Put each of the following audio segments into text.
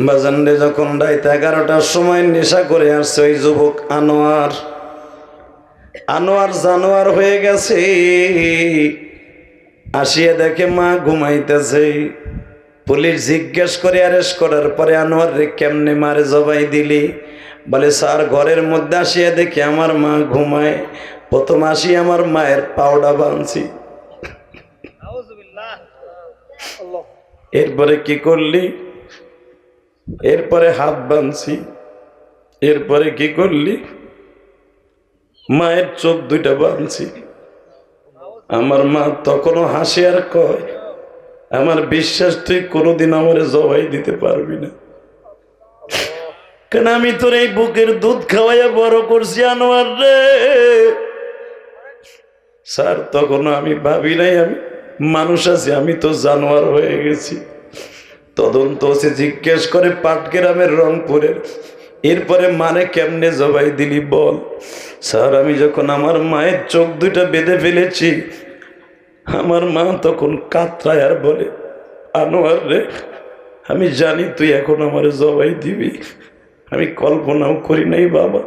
বাজানরে যখন রাত 11টার সময় নেশা করে আসছে ওই যুবক আনোয়ার জানোয়ার হয়ে গেছে। আসিয়া দেখে মা ঘুমাইতেছে। পুলিশ জিজ্ঞেস করে অ্যারেস্ট করার পরে আনোয়ার রে কেমনে মারে জবাই দিলি? বলে স্যার ঘরের মধ্যে আসিয়া দেখি আমার মা ঘুমায়, প্রথম আসি আমার মায়ের পাউডা বাঁধছি। এরপরে কি করলি? এরপরে হাত বাঁধছি। এরপরে কি করলি? মায়ের চোখ দুইটা বাঁধছি। আমার মা তখনও হাসি আর কয়, আমার বিশ্বাস তুই কোনোদিন আমারে জবাই দিতে পারবি না, কেন আমি তোর এই বুকের দুধ খাওয়াইয়া বড় করছি আনোয়ার রে। স্যার তখনও আমি ভাবি নাই আমি মানুষ আছি, আমি তো জানোয়ার হয়ে গেছি। তদন্ত হচ্ছে জিজ্ঞেস করে পাটগ্রামের রংপুরের। এরপরে মানে কেমনে জবাই দিলি বল? স্যার আমি যখন আমার মায়ের চোখ দুইটা বেঁধে ফেলেছি, আমার মা তখন কাতরায় আর বলে, আনোয়ার রে আমি জানি তুই এখন আমার জবাই দিবি, আমি কল্পনাও করি নাই বাবা,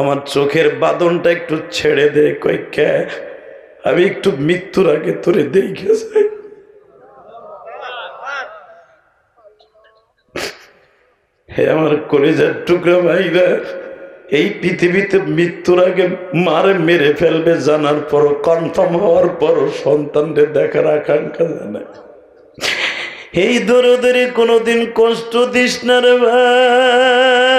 আমার চোখের বাঁধনটা একটু ছেড়ে দে। কই কে? আমি একটু মৃত্যুর আগে তোরে দেখে যাই। হে আমার কলিজার টুকরা ভাইরা, এই পৃথিবীতে মৃত্যুর আগে মারে মেরে ফেলবে জানার পরও, কনফার্ম হওয়ার পরও সন্তানদের দেখার আকাঙ্ক্ষা জানে। এই দরদেরে কোনোদিন কষ্ট দিস না রে ভাই।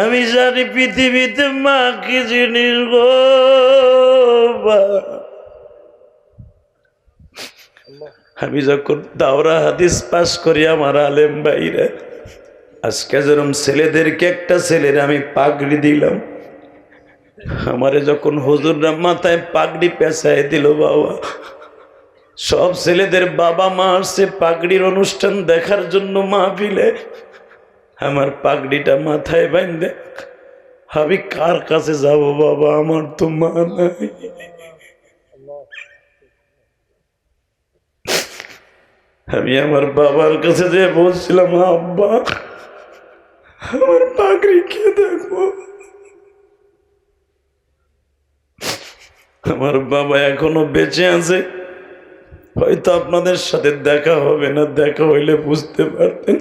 আমি জানি পৃথিবীতে মা কি জিনিস গো। আমি যখন দাওরা হাদিস পাস করি আমার আলেম ভাইরা, আজকে যেরকম ছেলেদেরকে একটা ছেলের আমি পাগড়ি দিলাম, আমারে যখন হুজুররা মাথায় পাগড়ি পেঁচায় দিল বাবা, সব ছেলেদের বাবা মা আসছে পাগড়ির অনুষ্ঠান দেখার জন্য মাহফিলে। আমার পাগড়িটা মাথায় বাঁধে আমি কার কাছে যাব বাবা? আমার তো মা নাই। আমি আমার বাবার কাছে যে বলছিলাম, আব্বা আমার পাগড়ি কে দেখবো? আমার বাবা এখনো বেঁচে আছে, হয়তো আপনাদের সাথে দেখা হবে না, দেখা হইলে বুঝতে পারতেন।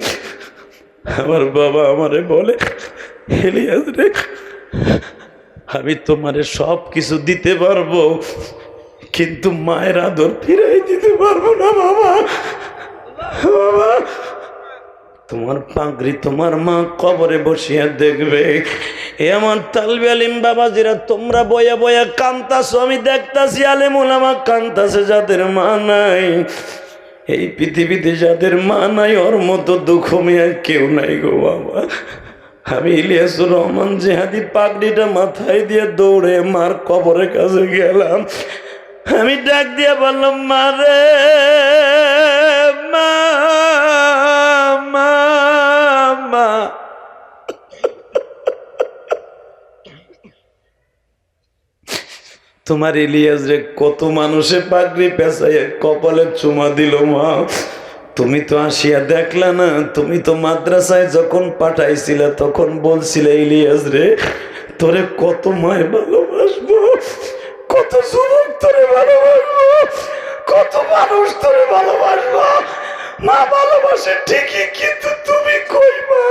আমার বাবা আমারে বলে, ইলিয়াস রে আমি তোমারে সব কিছু দিতে পারবো, কিন্তু মায়ের আদর ফিরাই দিতে পারবো না বাবা। বাবা তোমার পাগড়ি তোমার মা কবরে বসিয়া দেখবে। এ আমার তালবে আলিম বাবা যারা তোমরা বয়া বয়া কান্তাছো, আমি দেখতাছি আলেম ওলামা কান্তাছে যাদের মা নাই। এই পৃথিবীতে যাদের মা নাই ওর মতো দুঃখ মেয়ে কেউ নাই গো বাবা। আমি ইলিয়াসুর রহমান জেহাদি পাগড়িটা মাথায় দিয়ে দৌড়ে মার কবরের কাছে গেলাম। আমি ডাক দিয়ে বললাম, মা রে মা মা মা। তোমার ইলিয়াস রে কত মানুষে পাগড়ি পেঁচাইয়া কপালে চুমা দিল মা, তুমি তো আসিয়া দেখলা না? তুমি তো মাদ্রাসায় যখন পাঠাইছিলে তখন বলছিলে ইলিয়াস রে তোরে কত মায় ভালোবাসবো, কত যুবক তোরে ভালোবাসবো, কত মানুষ তোরে ভালোবাসবো। মা ভালোবাসে ঠিকই, কিন্তু তুমি কই মা?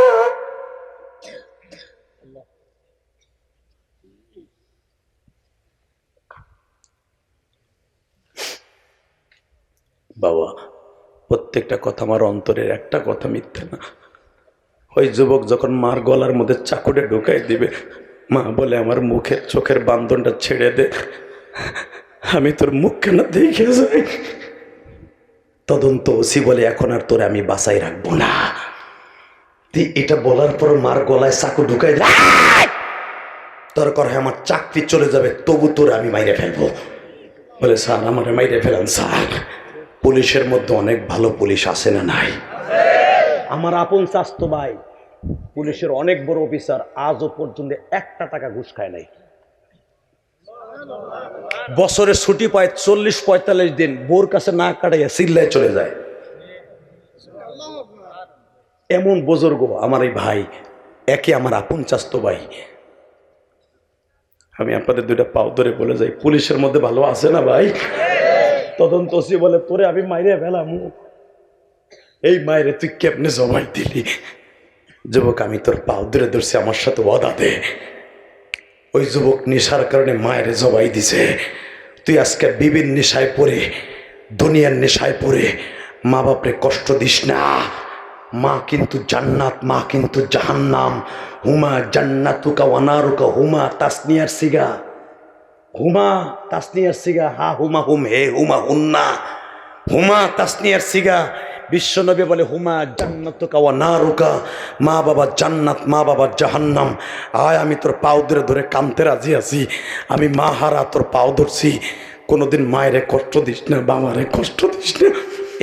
বাবা প্রত্যেকটা কথা আমার অন্তরের, একটা কথা মিথ্যে না। ওই যুবক যখন মার গলার মধ্যে চাকুটা ঢুকাই দিবে, মা বলে আমার মুখের চোখের বান্ধনটা ছেড়ে দে, আমি তোর মুখ কেন দেখে যাই। তদন্ত ওসি বলে এখন আর তোরে আমি বাঁচাই রাখবো না। এটা বলার পর মার গলায় চাকু ঢুকাই দে, দরকার হয় আমার চাকরি চলে যাবে, তবু তোরে আমি মাইরে ফেলবো। বলে স্যার আমারে মাইরে ফেলান স্যার, পুলিশের মধ্যে অনেক ভালো পুলিশ আছে না নাই? আমার আপন চাচতো ভাই পুলিশের অনেক বড় অফিসার, আজও পর্যন্ত একটা টাকা ঘুষ খায় নাই। বছরে ছুটি পায় 40-45 দিন, বোর কাছে না কাটাইয়া চিল্লায় চলে যায়। এমন বুজুর্গ আমার এই ভাই, একে আমার আপন চাস্তো ভাই। আমি আপনাদের দুইটা পাও ধরে বলে যাই, পুলিশের মধ্যে ভালো আছে না ভাই? তদন্ত ওসি বলে তোরে আমি মাইরে ফেলাম, এই মায়েরে তুই কেমনে জমাই দিলি? যুবক আমি তোর পাও ধরে ধরছি, আমার সাথে ওয়াদা দে। ওই যুবক নেশার কারণে মায়ের জবাই দিছে। তুই আজকে বিবির নেশায় পড়ে, দুনিয়ার নেশায় পড়ে মা বাপরে কষ্ট দিস না। মা কিন্তু জান্নাত, মা কিন্তু জাহান্নাম। হুমা জান্নাতুকা ওয়ানারুকা, হুমা তাসনিয়ার সিগা, হুমা তাসনিয়ার সিগা, হা হুমা হুম হে হুমা হুন্না, হুমা তাসনিয়ার সিগা। বিশ্বনবী বলে হুমা জান্নাতুকা ওয়া নারুকা, মা বাবা জান্নাত, মা বাবা জাহান্নাম। আয় আমি তোর পাও ধরে ধরে কানতে রাজি আছি, আমি মা হারা তোর পাও ধরছি। কোনোদিন মায়েরে কষ্ট দিস না, বাবারে কষ্ট দিস না।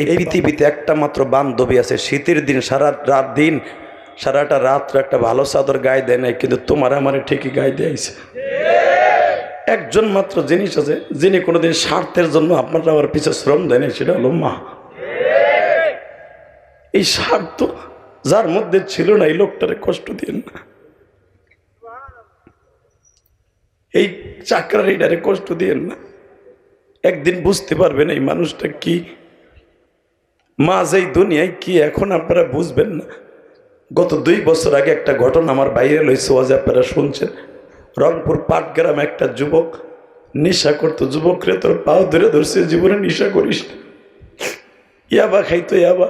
এই পৃথিবীতে একটা মাত্র বান্ধবী আছে, শীতের দিন সারাটা রাত্র একটা ভালো চাদর গায়ে দেয় নাই, কিন্তু তোমার আমারে ঠিকই গায়ে দিয়েছে। একজন মাত্র জিনিস আছে যিনি কোনোদিন স্বার্থের জন্য আপনারা আমার পিছনে শ্রম দেয় না, সেটা হলো মা। এই স্বার্থ যার মধ্যে ছিল না, এই লোকটারে কষ্ট দিন না, এই চাকরারিটারে কষ্ট দিয়েন না। একদিন বুঝতে পারবেন এই মানুষটা কি, মা যেই দুনিয়ায় কি, এখন আপনারা বুঝবেন না। গত 2 বছর আগে একটা ঘটনা আমার বাইরে লইছে, আজ আপনারা শুনছেন। রংপুর পাটগ্রাম একটা যুবক নেশা করতো, যুবকরে তোর পাও ধরে ধরছে, জীবনে নেশা করিস না। ইয়াবা খাইতো, ইয়াবা।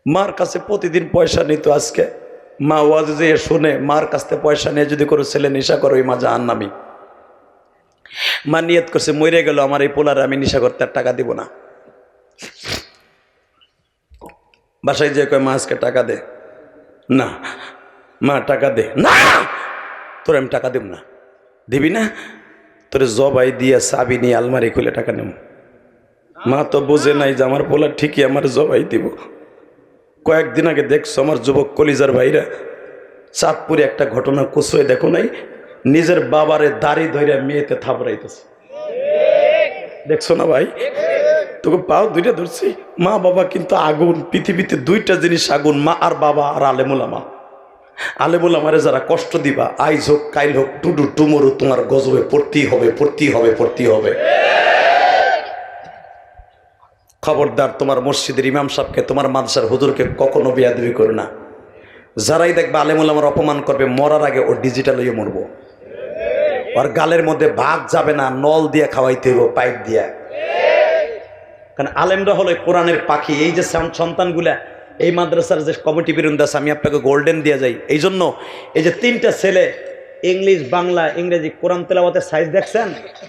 মার কাছে প্রতিদিন পয়সা নিত। আজকে মা ওয়াজ যে শুনে, মার কাছ থেকে পয়সা নিয়ে যদি কোনো ছেলে নেশা করে, ওই মা জাহান্নামী। মা নিয়ত করছে, মরে গেল আমার এই পোলারে আমি নেশা করতে আর টাকা দিব না। বাসায় যে কয় মা আজকে টাকা দে, না মা টাকা দে, না তোর আমি টাকা দেব না। দিবি না? তোরে জবাই দিয়ে চাবি নিয়ে আলমারি খুলে টাকা নেব। মা তো বোঝে নাই যে আমার পোলা ঠিকই আমার জবাই দিব। কয়েকদিন আগে দেখছো আমার যুবক কলিজার ভাইরা, চাঁদপুরে একটা ঘটনা কুসুয়ে দেখো নাই, নিজের বাবারে দাড়ি ধরে মেয়েতে থাপড়াইতেছে। দেখছো না ভাই? তোকে পাও দুইটা ধরছি। মা বাবা কিন্তু আগুন, পৃথিবীতে 2টা জিনিস আগুন, মা আর বাবা আর আলেমুলামা। আলেমুলামারে যারা কষ্ট দিবা, আইজ হোক কাইল হোক, টুডু টুমরু তোমার গজবে পড়তেই হবে, পড়তেই হবে, পড়তেই হবে। খবরদার, তোমার মসজিদের ইমাম সাহেবকে, তোমার মাদ্রাসার হুজুরকে কখনো বেয়াদবি করো না। যারাই দেখবে আলেমুলামার অপমান করবে, মরার আগে ও ডিজিটাল হয়ে মরবো। ওর গালের মধ্যে ভাত যাবে না, নল দিয়ে খাওয়াইতে হইব, পাইপ দিয়া। কারণ আলেমরা হলো কোরআনের পাখি। এই যে সন্তানগুলা, এই মাদ্রাসার যে কমিটি বৃন্দ আছে, আমি আপনাকে গোল্ডেন দিয়ে যাই। এই জন্য এই যে 3টা ছেলে ইংলিশ, বাংলা, ইংরেজি কোরআন তেলাওয়াতের সাইজ দেখছেন?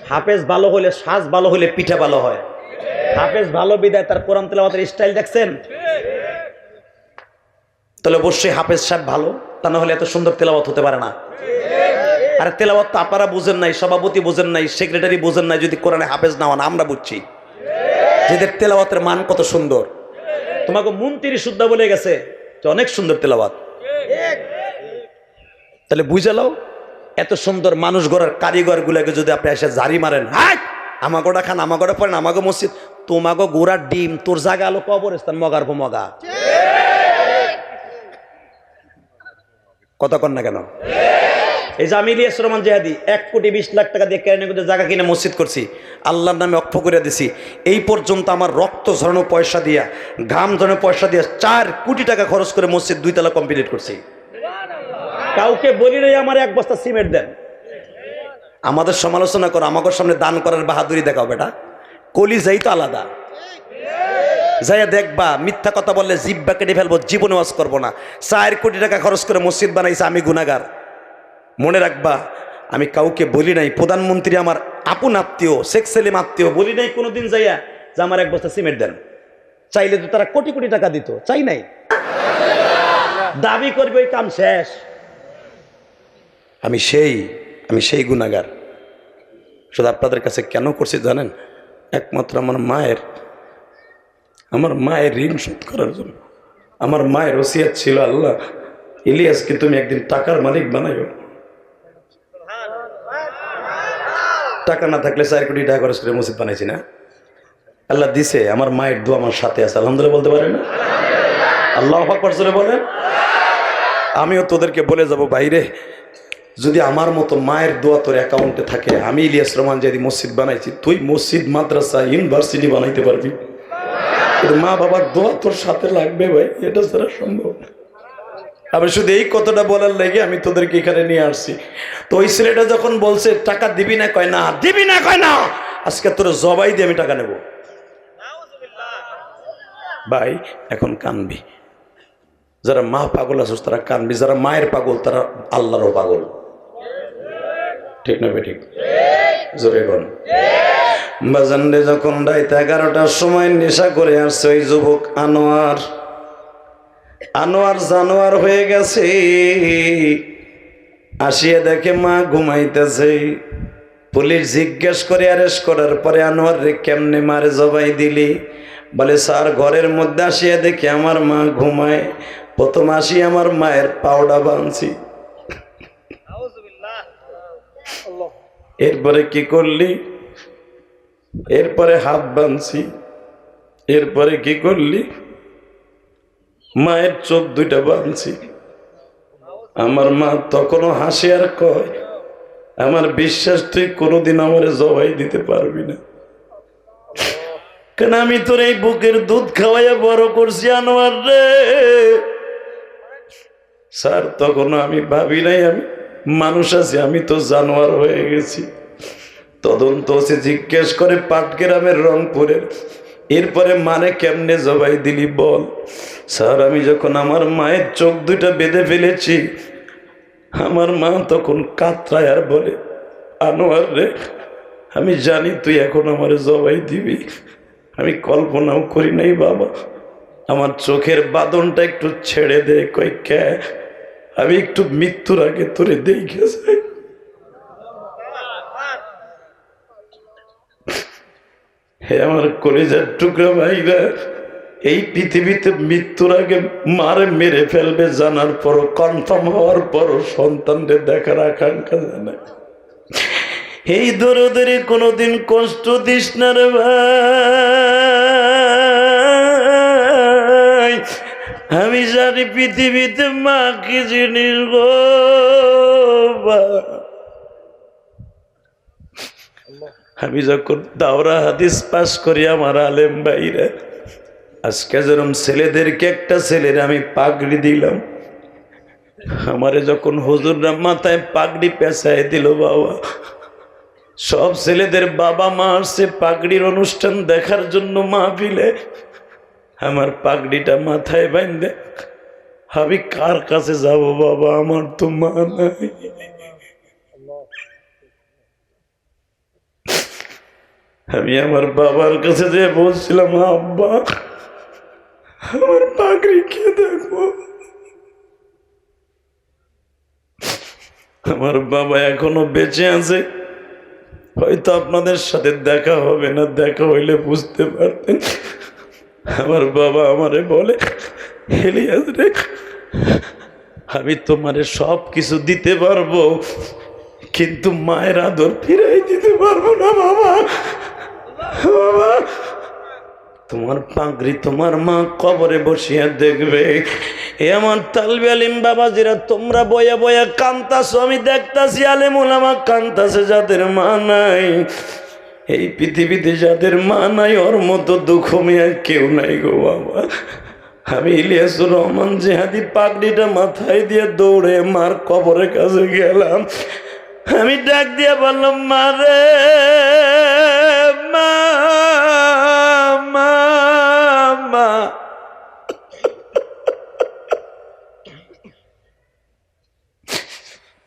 হাফেজ ভালো হলে, সাজ ভালো হলে পিঠা ভালো হয়। হাফেজ ভালো বিদায় তার কোরআন তেলাওয়াতের স্টাইল দেখছেন? তাহলে অবশ্যই হাফেজ সাহেব ভালো, তা না হলে এত সুন্দর তেলাওয়াত হতে পারে না। আর তেলাওয়াত তো আপনারা বুঝেন নাই, সভাপতি বুঝেন নাই, সেক্রেটারি বুঝেন নাই, যদি কোরআনে হাফেজ না হন। আমরা বুঝছি যেদের তেলাওয়াতের মান কত সুন্দর। তোমাকে মন্ত্রী শুদ্ধা বলে গেছে যে অনেক সুন্দর তেলাওয়াত। তাহলে বুঝে লাও, এত সুন্দর মানুষ গড়ার কারিগর গুলাকে যদি আপনি এসে জারি মারেন, হাই আমাগোটা খান, আমাগোটা পড়েন, আমাগো মসজিদ, তোমাগো গোড়ার ডিম, তোর জায়গা আলো কবরস্থান, মগার পর মগা। কথা কন না কেন? এই যে আমি ইলিয়াস রহমান জিহাদি 1,20,00,000 টাকা দিয়ে কেন জায়গা কিনে মসজিদ করছি, আল্লাহর নামে অক্ষ করে দিছি। এই পর্যন্ত আমার রক্ত ঝরানো পয়সা দিয়া, ঘাম ঝরানো পয়সা দিয়া 4 কোটি টাকা খরচ করে মসজিদ 2 তলা কমপ্লিট করছি। কাউকে বলি নাই আমার 1 বস্তা সিমেন্ট দেন। আমাদের সমালোচনা করো, আমাদের সামনে দান করার বাহাদুরি দেখাও বেটা। কলি যাই তো আলাদা, যাইয়া দেখবা মিথ্যা কথা বললে জিব্বা কেটে ফেলবো, জীবনে ওয়াজ করবো না। 4 কোটি টাকা খরচ করে মসজিদ বানাইছে, আমি গুনাহগার। মনে রাখবা, আমি কাউকে বলি নাই। প্রধানমন্ত্রী আমার আপন আত্মীয়, শেখ সেলিম আত্মীয়, বলি নাই কোনোদিন যাইয়া যে আমার 1 বস্তা সিমেন্ট দেন। চাইলে তো তারা কোটি কোটি টাকা দিত, চাই নাই। দাবি করবে ওই কাম শেষ। আমি সেই গুনাহগার। শুধু আপনাদের কাছে কেন করছি জানেন? একমাত্র আমার মায়ের ঋণ শোধ করার জন্য। আমার মায়ের ওসিয়ত ছিল, আল্লাহ ইলিয়াসকে তুমি একদিন টাকার মালিক বানাইও। টাকা না থাকলে 4 কোটি টাকা খরচ করে মসজিদ বানাইছি না। আল্লাহ দিছে, আমার মায়ের দোয়া আমার সাথে আছে, আলহামদুলিল্লাহ বলতে পারে না? আল্লাহু আকবার জোরে বলেন। আমিও তোদেরকে বলে যাব, বাইরে যদি আমার মতো মায়ের দোয়া তোর অ্যাকাউন্টে থাকে, আমি ইলিয়াস রহমান যদি মসজিদ বানাইছি, তুই মসজিদ, মাদ্রাসা, ইউনিভার্সিটি বানাইতে পারবি। মা বাবার দোয়া তোর সাথে লাগবে ভাই, এটা ছাড়া সম্ভব না। আমি শুধু এই কথাটা বলার লেগে আমি তোদেরকে এখানে নিয়ে আসছি। তো ওই ছেলেটা যখন বলছে টাকা দিবি না, কয় না, দিবি না, কয় না, আজকে তোর জবাই দিয়ে আমি টাকা নেব। ভাই এখন কানবি, যারা মা পাগল আছিস তারা কানবি, যারা মায়ের পাগল তারা আল্লাহরও পাগল। ঠিক না ঠিক? জোরে বল। বাজানরে যখন রাত 11টার সময় নেশা করে আসছে ওই যুবক আনোয়ার, আনোয়ার জানোয়ার হয়ে গেছে, আসিয়া দেখে মা ঘুমাইতেছে। পুলিশ জিজ্ঞেস করে অ্যারেস্ট করার পরে, আনোয়ার রে কেমনে মারে জবাই দিলি? বলে স্যার, ঘরের মধ্যে আসিয়া দেখি আমার মা ঘুমায়, প্রথম আসি আমার মায়ের পাউডা বাঁধছি। এরপরে কি করলি? এরপরে হাত বাঁধছি। এরপরে কি করলি? মায়ের চোখ দুইটা বাঁধছি। আমার মা তখনও হাসি আর কয়, আমার বিশ্বাস তুই কোনোদিন আমারে জবাই দিতে পারবি না, কেন আমি তোর এই বুকের দুধ খাওয়াইয়া বড় করছি আনোয়ার রে। স্যার তখনও আমি ভাবি নাই আমি মানুষ আছি, আমি তো জানোয়ার হয়ে গেছি। তদন্ত হচ্ছে, জিজ্ঞেস করে পাটগ্রামের রংপুরের। এরপরে মানে কেমনে জবাই দিলি বল? স্যার আমি যখন আমার মায়ের চোখ দুইটা বেঁধে ফেলেছি, আমার মা তখন কাতরায় আর বলে, আনোয়ার রে আমি জানি তুই এখন আমার জবাই দিবি, আমি কল্পনাও করি নাই বাবা, আমার চোখের বাঁধনটা একটু ছেড়ে দে। কই কে? আমি একটু মৃত্যুর আগে তোরে দেখে যাই। হে আমার কলিজার টুকরা ভাইরা, এই পৃথিবীতে মৃত্যুর আগে মারে মেরে ফেলবে জানার পরও, কনফার্ম হওয়ার পরও সন্তানদের দেখার আকাঙ্ক্ষা জানায়। এই দরদের কোনোদিন কষ্ট দিস না রে ভাই। আমি জানি পৃথিবীতে মা কি জিনিস গো। আমি যখন দাওরা হাদিস পাস করি আমার আলেম ভাইরা, আজকে যেরকম ছেলেদেরকে একটা ছেলের আমি পাগড়ি দিলাম, আমারে যখন হুজুররা মাথায় পাগড়ি পেঁচায় দিল বাবা, সব ছেলেদের বাবা মা আসছে পাগড়ির অনুষ্ঠান দেখার জন্য মাহফিলে, আমার পাগড়িটা মাথায় বাঁধে আমি কার কাছে যাব বাবা? আমার তো মা নাই। আমি আমার বাবার কাছে যে বলছিলাম, আব্বা আমার পাগড়ি কে দেখবো? আমার বাবা এখনো বেঁচে আছে, হয়তো আপনাদের সাথে দেখা হবে না, দেখা হইলে বুঝতে পারতেন। আমার বাবা আমারে বলে, ইলিয়াস রে আমি তোমারে সব কিছু দিতে পারবো, কিন্তু মায়ের আদর ফিরাই দিতে পারবো না বাবা। বাবা তোমার পাগড়ি তোমার মা কবরে বসিয়া দেখবে। এ আমার তালবে আলিম বাবাজিরা, তোমরা বয়া বয়া কান্তাছো, আমি দেখতাছি আলেম ওলামা কান্তাছে যাদের মা নাই। এই পৃথিবীতে যাদের মা নাই ওর মতো দুঃখ মেয়ে কেউ নাই গো বাবা। আমি ইলিয়াসুর রহমান জিহাদি পাগড়িটা মাথায় দিয়ে দৌড়ে মার কবরের কাছে গেলাম। আমি ডাক দিয়ে বললাম, মা রে মা, মা, মা।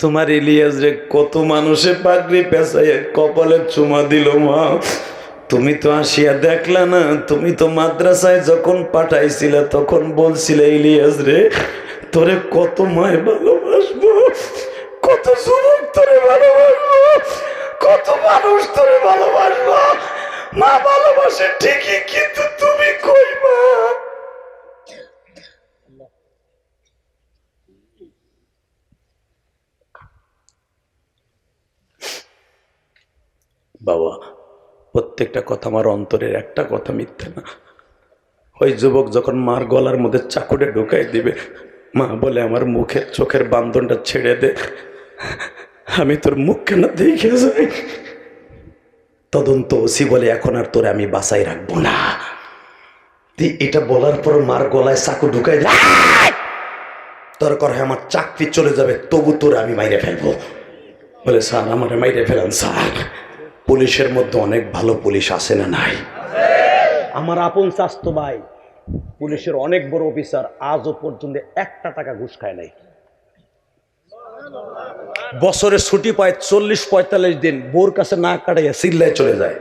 তোমার ইলিয়াস রে কত মানুষে পাগড়ি পেঁচাইয়া কপালে চুমা দিল মা, তুমি তো আসিয়া দেখলা না? তুমি তো মাদ্রাসায় যখন পাঠাইছিলে তখন বলছিলে, ইলিয়াস রে তোরে কত মায় ভালোবাসবো, কত যুবক তোরে ভালোবাসবো, কত মানুষ তোরে ভালোবাসবো। মা ভালোবাসে ঠিকই, কিন্তু তুমি কই মা? বাবা প্রত্যেকটা কথা আমার অন্তরের, একটা কথা মিথ্যে না। ওই যুবক যখন মার গলার মধ্যে চাকুটা ঢুকাই দিবে, মা বলে আমার মুখের চোখের বান্ধনটা ছেড়ে দে, আমি তোর মুখ কেন দেখে যাই। তদন্ত ওসি বলে এখন আর তোরে আমি বাসায় রাখবো না। এটা বলার পর মার গলায় চাকু ঢুকাই দে, দরকার হয় আমার চাকরি চলে যাবে, তবু তোরে আমি মাইরে ফেলবো। বলে স্যার আমারে মাইরে ফেলেন স্যার। পুলিশের মধ্যে অনেক ভালো পুলিশ আছে না নাই? আমার আপন চাস্তো ভাই পুলিশের অনেক বড় অফিসার, আজও পর্যন্ত একটা টাকা ঘুষ খায় নাই। বছরে ছুটি পায় 40-45 দিন, বোর কাছে না কাটাইয়া চিল্লায় চলে যায়।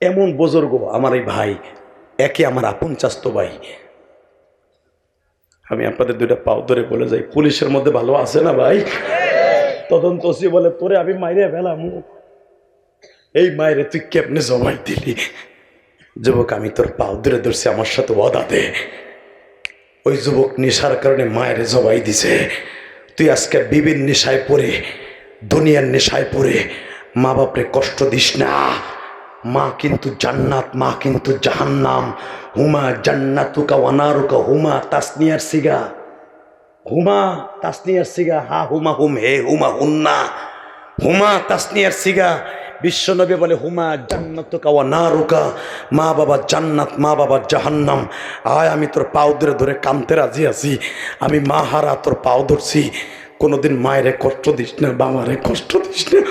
এমন বুজুর্গ আমার এই ভাই, একে আমার আপন চাস্তো ভাই। আমি আপনাদের দুইটা পাও ধরে বলে যাই, পুলিশের মধ্যে ভালো আছে না ভাই? তদন্ত ওসি বলে তোরে আমি মাইরে ফেলাম। এই মায়েরে তুই কেমনে জমাই দিলি? যুবক আমি তোর পাও ধরে ধরছি, আমার সাথে ওয়াদা দে। ওই যুবক নেশার কারণে মায়ের জবাই দিছে। তুই আজকে বিবির নেশায় পড়ে, দুনিয়ার নেশায় পড়ে মা বাপরে কষ্ট দিস না। মা কিন্তু জান্নাত, মা কিন্তু জাহান্নাম। হুমা জান্নাতুকা ওয়ানারুকা, হুমা তাসনিয়ার সিগা, হুমা তাসনিয়ার সিগা, হা হুমা হুম হে হুমা হুন্না, হুমা তাসনিয়ার সিগা। বিশ্বনবী বলে হুমা জান্নাতুকা ওয়ানারুকা, মা বাবা জান্নাত, মা বাবা জাহান্নাম। আয় আমি তোর পাও ধরে ধরে কানতে রাজি আছি, আমি মা হারা তোর পাও ধরছি। কোনোদিন মায়েরে কষ্ট দিস না, বাবারে কষ্ট দিস না।